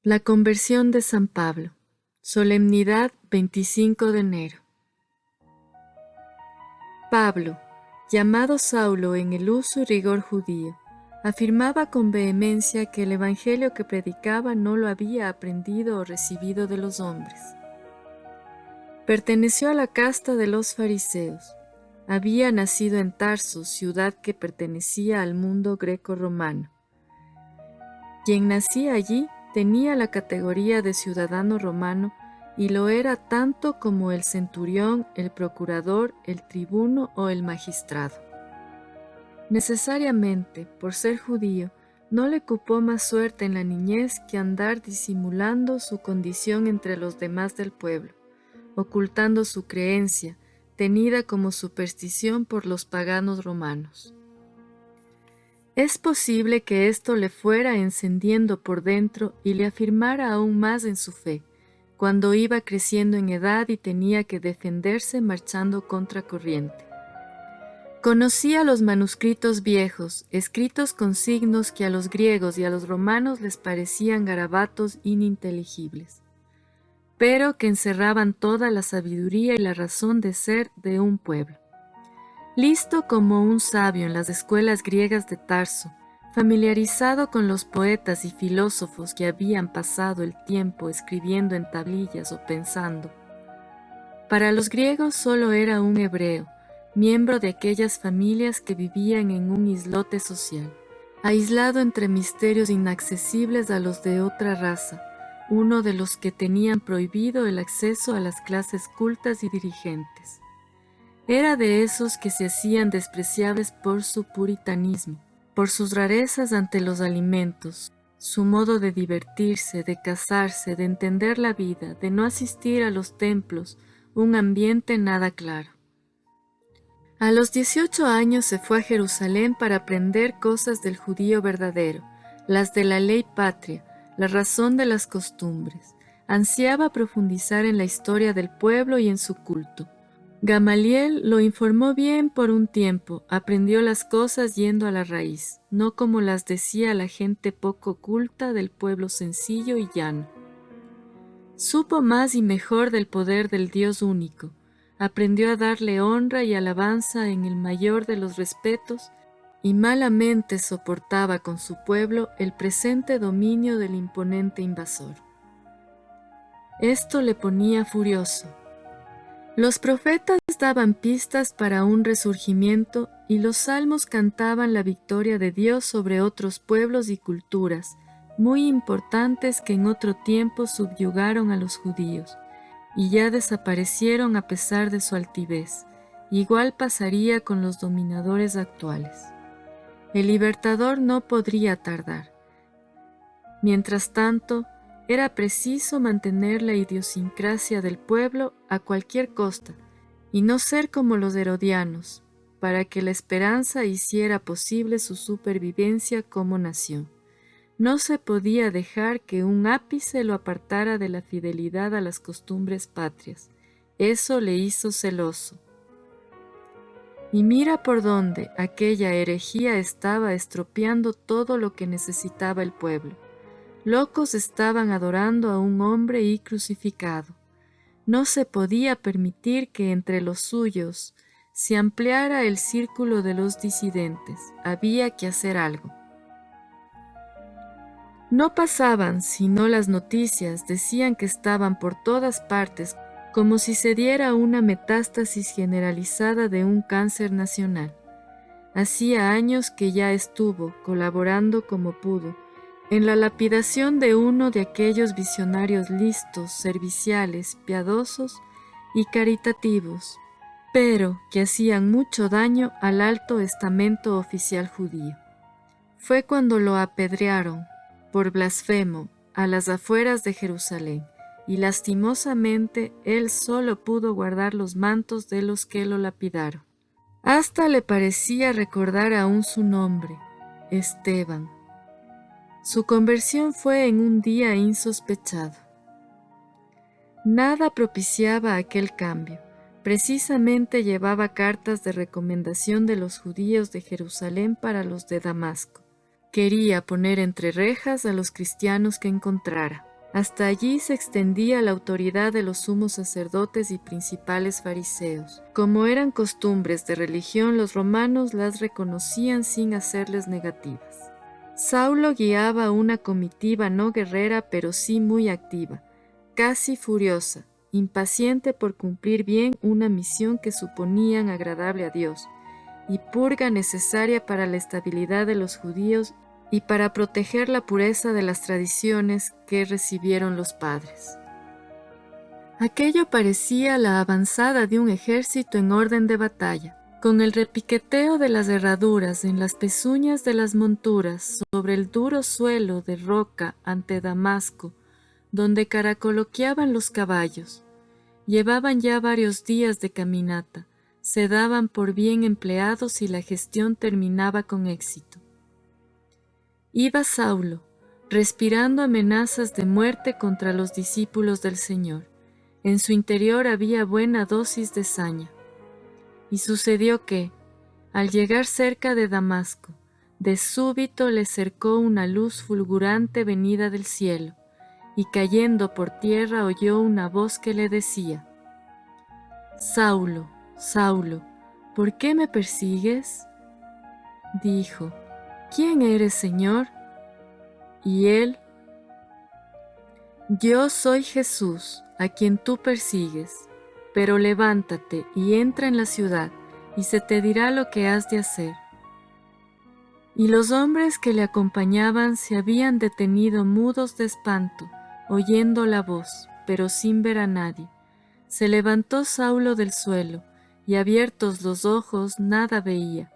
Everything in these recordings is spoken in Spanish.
La conversión de San Pablo. Solemnidad 25 de enero. Pablo, llamado Saulo en el uso y rigor judío, afirmaba con vehemencia que el evangelio que predicaba no lo había aprendido o recibido de los hombres. Perteneció a la casta de los fariseos. Había nacido en Tarso, ciudad que pertenecía al mundo greco-romano. Quien nacía allí tenía la categoría de ciudadano romano y lo era tanto como el centurión, el procurador, el tribuno o el magistrado. Necesariamente, por ser judío, no le cupó más suerte en la niñez que andar disimulando su condición entre los demás del pueblo, ocultando su creencia, tenida como superstición por los paganos romanos. Es posible que esto le fuera encendiendo por dentro y le afirmara aún más en su fe, cuando iba creciendo en edad y tenía que defenderse marchando contracorriente. Conocía los manuscritos viejos, escritos con signos que a los griegos y a los romanos les parecían garabatos ininteligibles, pero que encerraban toda la sabiduría y la razón de ser de un pueblo. Listo como un sabio en las escuelas griegas de Tarso, familiarizado con los poetas y filósofos que habían pasado el tiempo escribiendo en tablillas o pensando. Para los griegos solo era un hebreo, miembro de aquellas familias que vivían en un islote social, aislado entre misterios inaccesibles a los de otra raza, uno de los que tenían prohibido el acceso a las clases cultas y dirigentes. Era de esos que se hacían despreciables por su puritanismo, por sus rarezas ante los alimentos, su modo de divertirse, de casarse, de entender la vida, de no asistir a los templos, un ambiente nada claro. A los 18 años se fue a Jerusalén para aprender cosas del judío verdadero, las de la ley patria, la razón de las costumbres. Ansiaba profundizar en la historia del pueblo y en su culto. Gamaliel lo informó bien por un tiempo, aprendió las cosas yendo a la raíz, no como las decía la gente poco culta del pueblo sencillo y llano. Supo más y mejor del poder del Dios único, aprendió a darle honra y alabanza en el mayor de los respetos y malamente soportaba con su pueblo el presente dominio del imponente invasor. Esto le ponía furioso. Los profetas daban pistas para un resurgimiento y los salmos cantaban la victoria de Dios sobre otros pueblos y culturas, muy importantes que en otro tiempo subyugaron a los judíos, y ya desaparecieron a pesar de su altivez. Igual pasaría con los dominadores actuales. El libertador no podría tardar. Mientras tanto, era preciso mantener la idiosincrasia del pueblo a cualquier costa y no ser como los herodianos, para que la esperanza hiciera posible su supervivencia como nación. No se podía dejar que un ápice lo apartara de la fidelidad a las costumbres patrias. Eso le hizo celoso. Y mira por dónde aquella herejía estaba estropeando todo lo que necesitaba el pueblo. Locos estaban adorando a un hombre y crucificado. No se podía permitir que entre los suyos se ampliara el círculo de los disidentes. Había que hacer algo. No pasaban, sino las noticias decían que estaban por todas partes, como si se diera una metástasis generalizada de un cáncer nacional. Hacía años que ya estuvo, colaborando como pudo, en la lapidación de uno de aquellos visionarios listos, serviciales, piadosos y caritativos, pero que hacían mucho daño al alto estamento oficial judío. Fue cuando lo apedrearon, por blasfemo, a las afueras de Jerusalén, y lastimosamente él solo pudo guardar los mantos de los que lo lapidaron. Hasta le parecía recordar aún su nombre, Esteban. Su conversión fue en un día insospechado. Nada propiciaba aquel cambio. Precisamente llevaba cartas de recomendación de los judíos de Jerusalén para los de Damasco. Quería poner entre rejas a los cristianos que encontrara. Hasta allí se extendía la autoridad de los sumos sacerdotes y principales fariseos. Como eran costumbres de religión, los romanos las reconocían sin hacerles negativas. Saulo guiaba una comitiva no guerrera, pero sí muy activa, casi furiosa, impaciente por cumplir bien una misión que suponían agradable a Dios, y purga necesaria para la estabilidad de los judíos y para proteger la pureza de las tradiciones que recibieron los padres. Aquello parecía la avanzada de un ejército en orden de batalla, con el repiqueteo de las herraduras en las pezuñas de las monturas sobre el duro suelo de roca ante Damasco, donde caracoloqueaban los caballos. Llevaban ya varios días de caminata, se daban por bien empleados y la gestión terminaba con éxito. Iba Saulo, respirando amenazas de muerte contra los discípulos del Señor. En su interior había buena dosis de saña. Y sucedió que, al llegar cerca de Damasco, de súbito le cercó una luz fulgurante venida del cielo, y cayendo por tierra oyó una voz que le decía: «Saulo, Saulo, ¿por qué me persigues?». Dijo: «¿Quién eres, Señor?». Y él: «Yo soy Jesús, a quien tú persigues, pero levántate y entra en la ciudad, y se te dirá lo que has de hacer». Y los hombres que le acompañaban se habían detenido mudos de espanto, oyendo la voz, pero sin ver a nadie. Se levantó Saulo del suelo, y abiertos los ojos nada veía,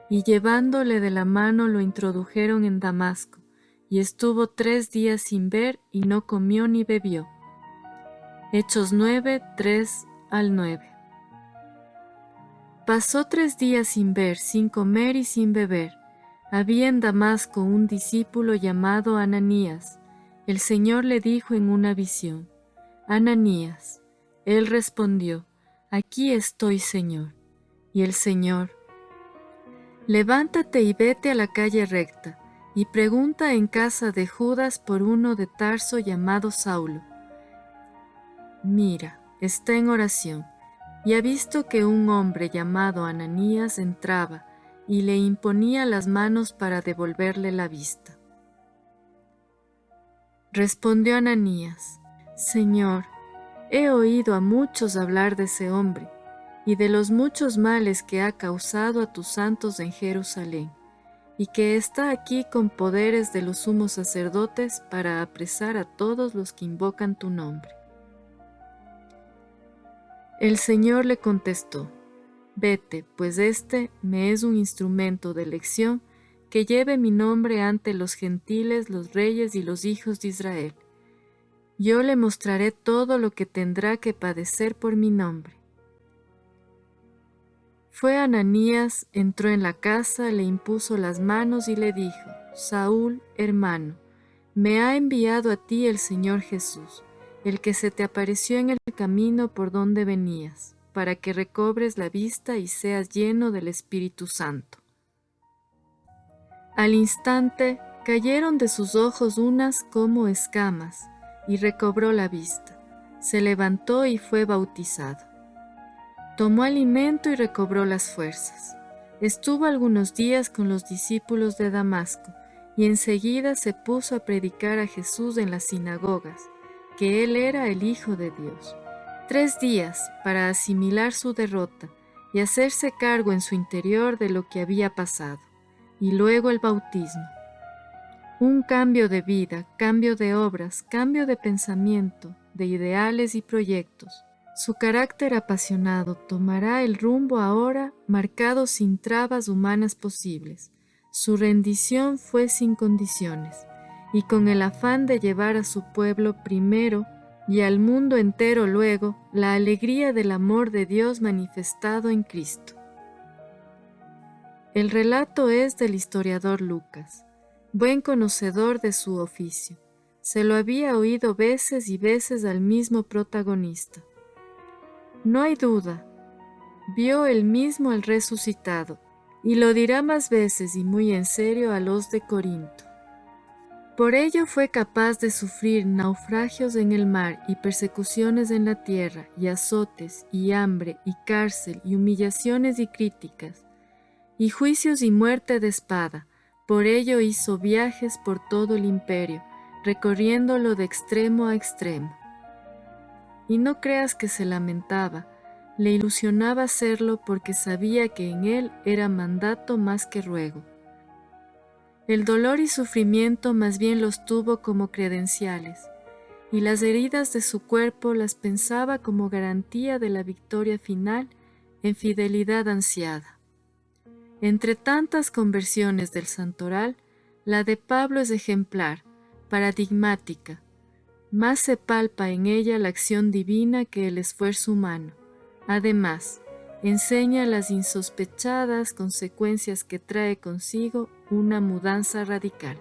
y llevándole de la mano lo introdujeron en Damasco, y estuvo 3 días sin ver y no comió ni bebió. Hechos 9, 3 al 9. Pasó 3 días sin ver, sin comer y sin beber. Había en Damasco un discípulo llamado Ananías. El Señor le dijo en una visión: «Ananías». Él respondió: «Aquí estoy, Señor». Y el Señor: «Levántate y vete a la calle recta, y pregunta en casa de Judas por uno de Tarso llamado Saulo. Mira, está en oración, y ha visto que un hombre llamado Ananías entraba, y le imponía las manos para devolverle la vista». Respondió Ananías: «Señor, he oído a muchos hablar de ese hombre, y de los muchos males que ha causado a tus santos en Jerusalén, y que está aquí con poderes de los sumos sacerdotes para apresar a todos los que invocan tu nombre». El Señor le contestó: «Vete, pues este me es un instrumento de elección que lleve mi nombre ante los gentiles, los reyes y los hijos de Israel. Yo le mostraré todo lo que tendrá que padecer por mi nombre». Fue Ananías, entró en la casa, le impuso las manos y le dijo: «Saúl, hermano, me ha enviado a ti el Señor Jesús, el que se te apareció en el camino por donde venías, para que recobres la vista y seas lleno del Espíritu Santo». Al instante cayeron de sus ojos unas como escamas, y recobró la vista. Se levantó y fue bautizado. Tomó alimento y recobró las fuerzas. Estuvo algunos días con los discípulos de Damasco, y enseguida se puso a predicar a Jesús en las sinagogas, que él era el Hijo de Dios. 3 días para asimilar su derrota y hacerse cargo en su interior de lo que había pasado, y luego el bautismo. Un cambio de vida, cambio de obras, cambio de pensamiento, de ideales y proyectos. Su carácter apasionado tomará el rumbo ahora marcado sin trabas humanas posibles. Su rendición fue sin condiciones, y con el afán de llevar a su pueblo primero y al mundo entero luego la alegría del amor de Dios manifestado en Cristo. El relato es del historiador Lucas, buen conocedor de su oficio. Se lo había oído veces y veces al mismo protagonista. No hay duda, vio él mismo al resucitado, y lo dirá más veces y muy en serio a los de Corinto. Por ello fue capaz de sufrir naufragios en el mar y persecuciones en la tierra, y azotes, y hambre, y cárcel, y humillaciones y críticas, y juicios y muerte de espada. Por ello hizo viajes por todo el imperio, recorriéndolo de extremo a extremo. Y no creas que se lamentaba, le ilusionaba hacerlo porque sabía que en él era mandato más que ruego. El dolor y sufrimiento más bien los tuvo como credenciales, y las heridas de su cuerpo las pensaba como garantía de la victoria final en fidelidad ansiada. Entre tantas conversiones del santoral, la de Pablo es ejemplar, paradigmática. Más se palpa en ella la acción divina que el esfuerzo humano. Además, enseña las insospechadas consecuencias que trae consigo una mudanza radical.